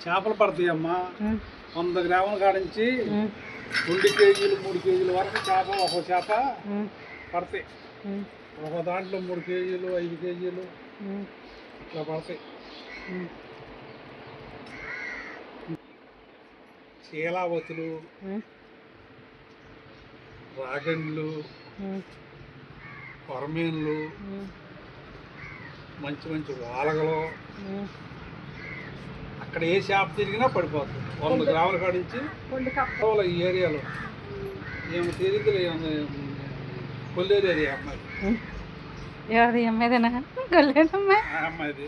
చేపలు పడతాయమ్మా 100 గ్రాముల కాడ నుంచి 2 కేజీలు 3 కేజీల వరకు చేప ఒక్కో చేప పడతాయి. ఒక దాంట్లో 3 కేజీలు 5 కేజీలు ఇట్లా పడతాయి. చీలావతులు, రాగండ్లు, కొరమేన్లు, మంచి మంచి వాలగలు, అక్కడ ఏ చేప తిరిగినా పడిపోతుంది. 100 గ్రాముల కాడ నుంచి ఈ ఏరియాలో ఏమో తిరిగి కొల్లేరు ఏరియా అమ్మాయిది. అమ్మాయిది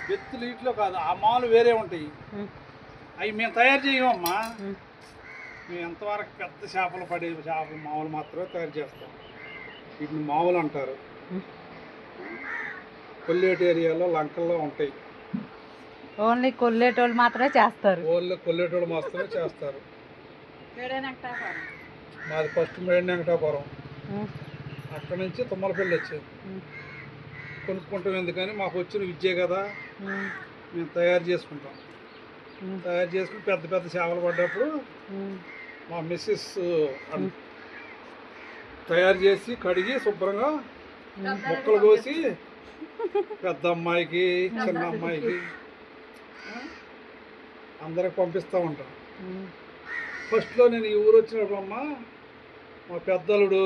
బెత్తులు ఇట్లో కాదు, ఆ మాలు వేరే ఉంటాయి. అవి మేము తయారు చేయమమ్మా. మేము ఎంతవరకు పెద్ద చేపలు పడే చేపలు మామూలు మాత్రమే తయారు చేస్తాం. వీటిని మామూలు అంటారు. కొల్లేటి ఏరియాలో లంకల్లో ఉంటాయి. ఓన్లీ కొల్లేటోళ్ళు మాత్రమే చేస్తారు. కొల్లేటోళ్ళు మాత్రమే చేస్తారు. మాది ఫస్ట్ మేడి వెంకటాపురం, అక్కడ నుంచి తుమ్మలపల్లి వచ్చేది. కొనుక్కుంటాం ఎందుకని, మాకు వచ్చిన విద్యే కదా, మేము తయారు చేసుకుంటాం. తయారు చేసుకుని పెద్ద పెద్ద చేపలు పడ్డప్పుడు మా మిస్సెస్ తయారు చేసి కడిగి శుభ్రంగా ముక్కలు కోసి పెద్ద అమ్మాయికి చిన్న అమ్మాయికి అందరికి పంపిస్తూ ఉంటాం. ఫస్ట్లో నేను ఈ ఊరు వచ్చినప్పుడు అమ్మ మా పెద్దలుడు